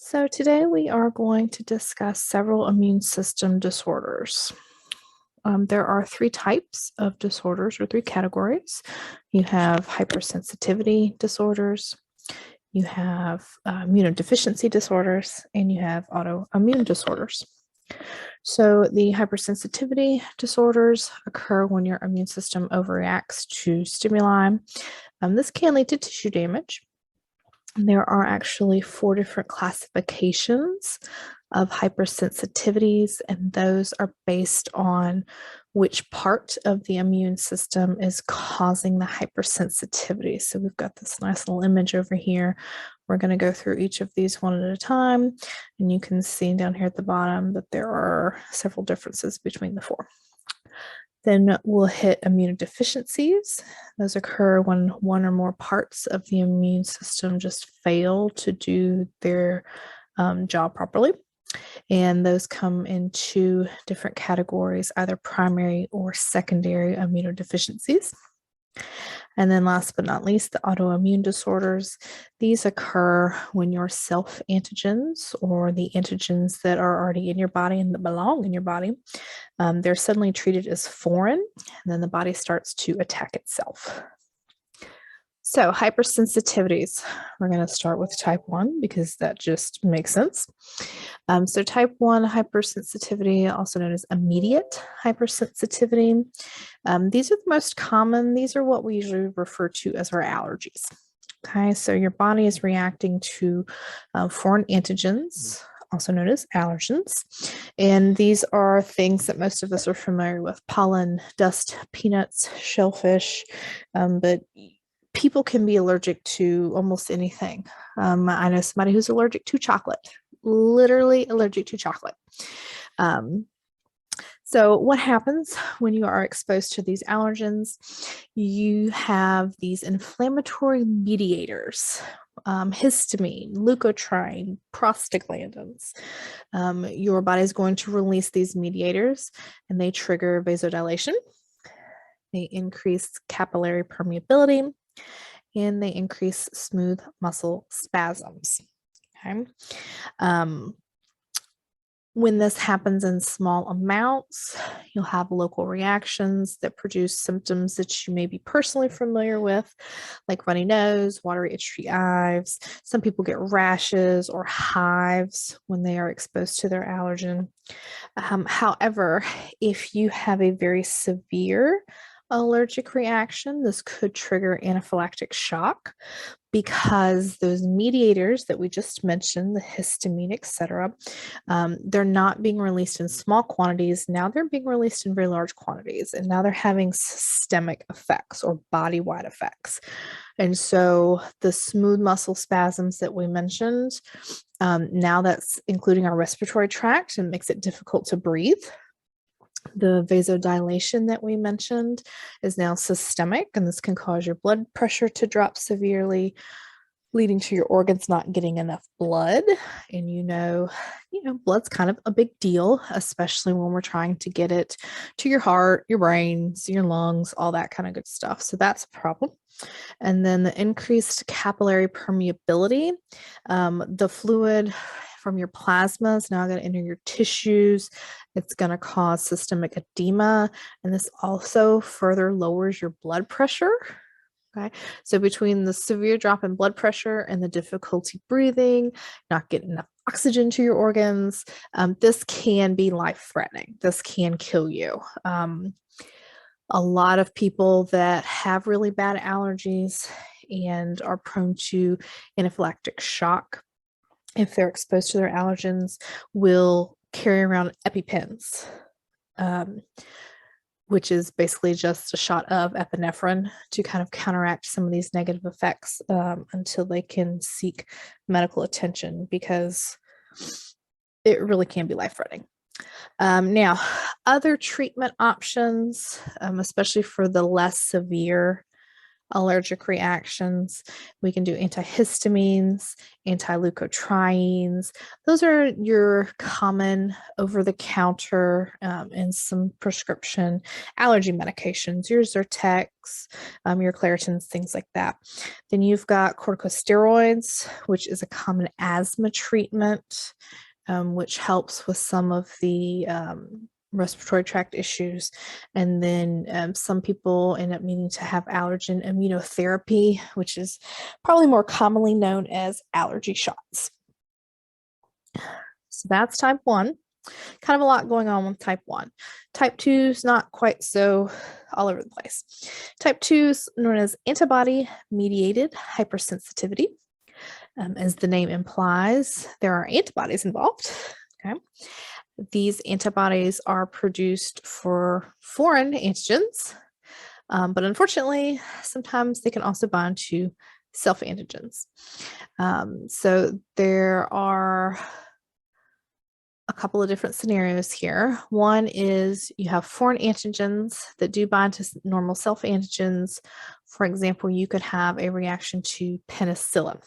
So today we are going to discuss several immune system disorders. There are three types of disorders or three categories. You have hypersensitivity disorders, you have immunodeficiency disorders, and you have autoimmune disorders. So the hypersensitivity disorders occur when your immune system overreacts to stimuli. This can lead to tissue damage. There are actually 4 different classifications of hypersensitivities, and those are based on which part of the immune system is causing the hypersensitivity. So we've got this nice little image over here. We're going to go through each of these one at a time, and you can see down here at the bottom that there are several differences between the 4. Then we'll hit immunodeficiencies. Those occur when one or more parts of the immune system just fail to do their job properly. And those come in 2 different categories, either primary or secondary immunodeficiencies. And then last but not least, the autoimmune disorders. These occur when your self-antigens, or the antigens that are already in your body and that belong in your body, they're suddenly treated as foreign, and then the body starts to attack itself. So hypersensitivities, we're going to start with type 1 because that just makes sense. So type 1 hypersensitivity, also known as immediate hypersensitivity. These are the most common. These are what we usually refer to as our allergies. Okay, so your body is reacting to foreign antigens, also known as allergens. And these are things that most of us are familiar with: pollen, dust, peanuts, shellfish, but people can be allergic to almost anything. I know somebody who's allergic to chocolate, literally allergic to chocolate. So what happens when you are exposed to these allergens? You have these inflammatory mediators, histamine, leukotriene, prostaglandins. Your body is going to release these mediators, and they trigger vasodilation. They increase capillary permeability, and they increase smooth muscle spasms. Okay. When this happens in small amounts, you'll have local reactions that produce symptoms that you may be personally familiar with, like runny nose, watery, itchy eyes. Some people get rashes or hives when they are exposed to their allergen. However, if you have a very severe allergic reaction, this could trigger anaphylactic shock, because those mediators that we just mentioned, the histamine, etc., they're not being released in small quantities. Now they're being released in very large quantities, and now they're having systemic effects or body-wide effects. And so the smooth muscle spasms that we mentioned, now that's including our respiratory tract and makes it difficult to breathe. The vasodilation that we mentioned is now systemic, and this can cause your blood pressure to drop severely, leading to your organs not getting enough blood. And blood's kind of a big deal, especially when we're trying to get it to your heart, your brains, your lungs, all that kind of good stuff. So that's a problem. And then the increased capillary permeability, the fluid from your plasma is now going to enter your tissues. It's going to cause systemic edema, and this also further lowers your blood pressure. Okay, so between the severe drop in blood pressure and the difficulty breathing, not getting enough oxygen to your organs, this can be life-threatening. This can kill you. A lot of people that have really bad allergies and are prone to anaphylactic shock, if they're exposed to their allergens, will carry around EpiPens, which is basically just a shot of epinephrine to kind of counteract some of these negative effects until they can seek medical attention, because it really can be life-threatening. Now, other treatment options, especially for the less severe allergic reactions. We can do antihistamines, anti-leukotrienes. Those are your common over-the-counter and some prescription allergy medications, your Zyrtex, your Claritins, things like that. Then you've got corticosteroids, which is a common asthma treatment, which helps with some of the respiratory tract issues. And then some people end up needing to have allergen immunotherapy, which is probably more commonly known as allergy shots. So that's type 1. Kind of a lot going on with type 1. Type 2 is not quite so all over the place. Type 2 is known as antibody mediated hypersensitivity. As the name implies, there are antibodies involved. Okay. These antibodies are produced for foreign antigens, but unfortunately, sometimes they can also bind to self-antigens. So there are a couple of different scenarios here. One is you have foreign antigens that do bind to normal self-antigens. For example, you could have a reaction to penicillin.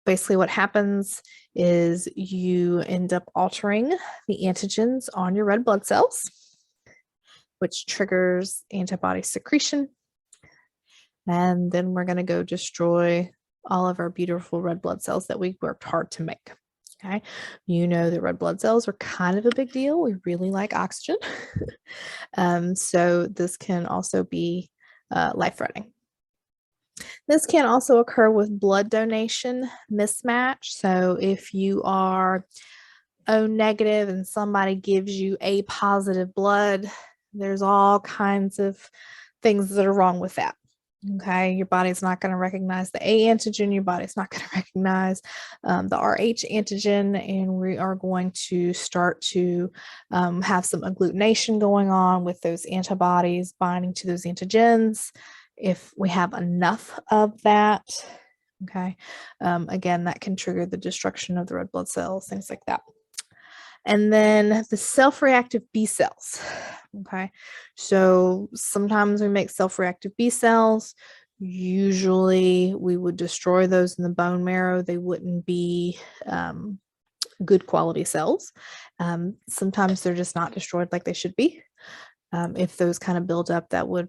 Basically, what happens is you end up altering the antigens on your red blood cells, which triggers antibody secretion. And then we're going to go destroy all of our beautiful red blood cells that we worked hard to make. Okay, you know that red blood cells are kind of a big deal. We really like oxygen. So this can also be life-threatening. This can also occur with blood donation mismatch. So if you are O negative and somebody gives you A positive blood, there's all kinds of things that are wrong with that. Okay, your body's not going to recognize the A antigen, your body's not going to recognize the RH antigen, and we are going to start to have some agglutination going on with those antibodies binding to those antigens. If we have enough of that, okay, again, that can trigger the destruction of the red blood cells, things like that. And then the self-reactive B cells, okay? So sometimes we make self-reactive B cells. Usually we would destroy those in the bone marrow. They wouldn't be good quality cells. Sometimes they're just not destroyed like they should be. If those kind of build up, that would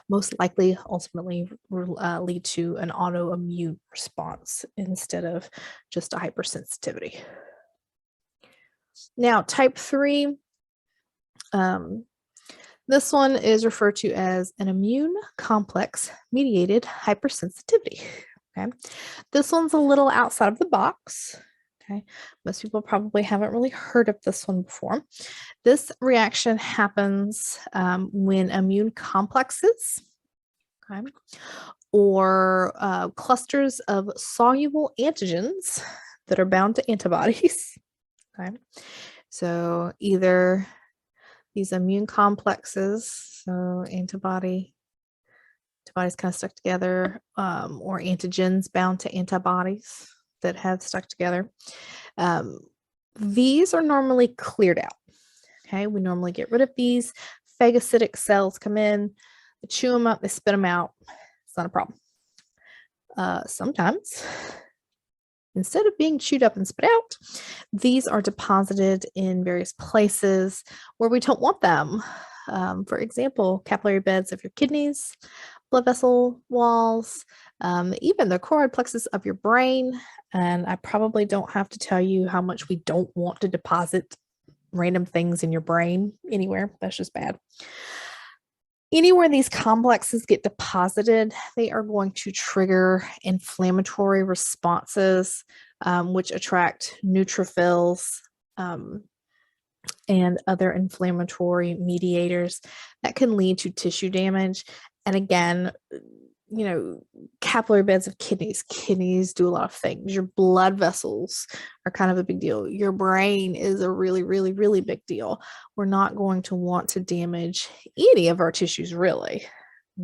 most likely ultimately lead to an autoimmune response instead of just a hypersensitivity. Now, type 3, this one is referred to as an immune complex mediated hypersensitivity. Okay, this one's a little outside of the box. Okay, most people probably haven't really heard of this one before. This reaction happens when immune complexes, okay, or clusters of soluble antigens that are bound to antibodies. Okay, so either these immune complexes, so antibodies kind of stuck together, or antigens bound to antibodies that have stuck together. These are normally cleared out. Okay, we normally get rid of these. Phagocytic cells come in, they chew them up, they spit them out. It's not a problem. Sometimes, instead of being chewed up and spit out, these are deposited in various places where we don't want them. For example, capillary beds of your kidneys, blood vessel walls, even the choroid plexus of your brain. And I probably don't have to tell you how much we don't want to deposit random things in your brain anywhere. That's just bad. Anywhere these complexes get deposited, they are going to trigger inflammatory responses, which attract neutrophils and other inflammatory mediators that can lead to tissue damage. And again, you know, capillary beds of kidneys do a lot of things. Your blood vessels are kind of a big deal. Your brain is a really, really, really big deal. We're not going to want to damage any of our tissues, really.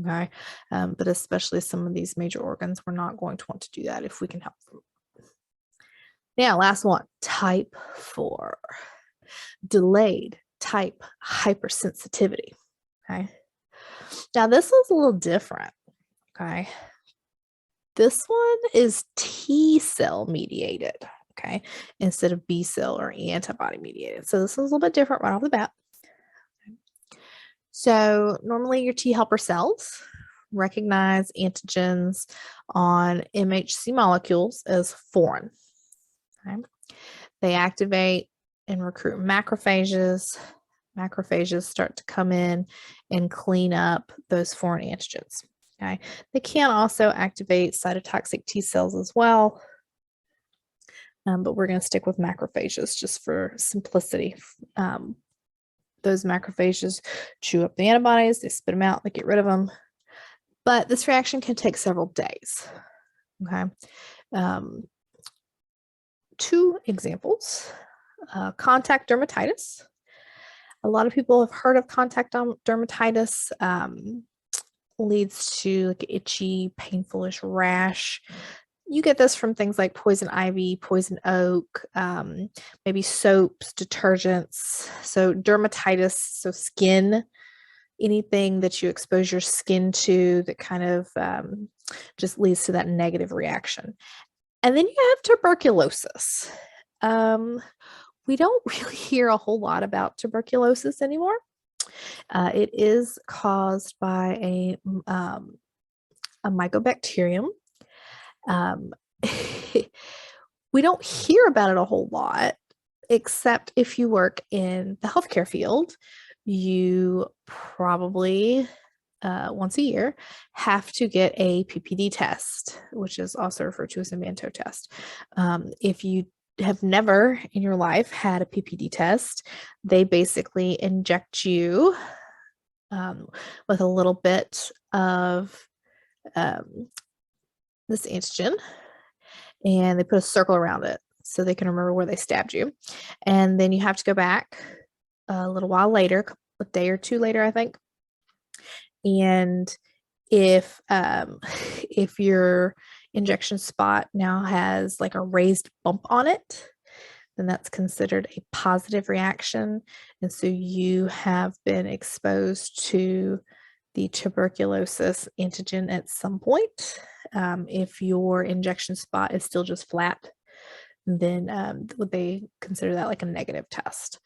Okay. But especially some of these major organs, we're not going to want to do that if we can help them. Now, last one, type 4, delayed type hypersensitivity. Okay. Now, this is a little different. Okay. This one is T cell mediated. Okay. Instead of B cell or antibody mediated. So this is a little bit different right off the bat. So normally your T helper cells recognize antigens on MHC molecules as foreign. Okay. They activate and recruit macrophages. Macrophages start to come in and clean up those foreign antigens. Okay. They can also activate cytotoxic T cells as well, but we're going to stick with macrophages just for simplicity. Those macrophages chew up the antibodies, they spit them out, they get rid of them. But this reaction can take several days. Okay. Two examples, contact dermatitis. A lot of people have heard of contact dermatitis. Leads to like itchy, painfulish rash. You get this from things like poison ivy, poison oak, maybe soaps, detergents. So dermatitis, so skin, anything that you expose your skin to that kind of just leads to that negative reaction. And then you have tuberculosis. We don't really hear a whole lot about tuberculosis anymore. It is caused by a mycobacterium. We don't hear about it a whole lot, except if you work in the healthcare field, you probably once a year have to get a PPD test, which is also referred to as a Mantoux test. If you have never in your life had a PPD test, they basically inject you with a little bit of this antigen, and they put a circle around it so they can remember where they stabbed you. And then you have to go back a little while later, a day or two later, I think. And if your injection spot now has like a raised bump on it, then that's considered a positive reaction. And so you have been exposed to the tuberculosis antigen at some point. If your injection spot is still just flat, then would they consider that like a negative test?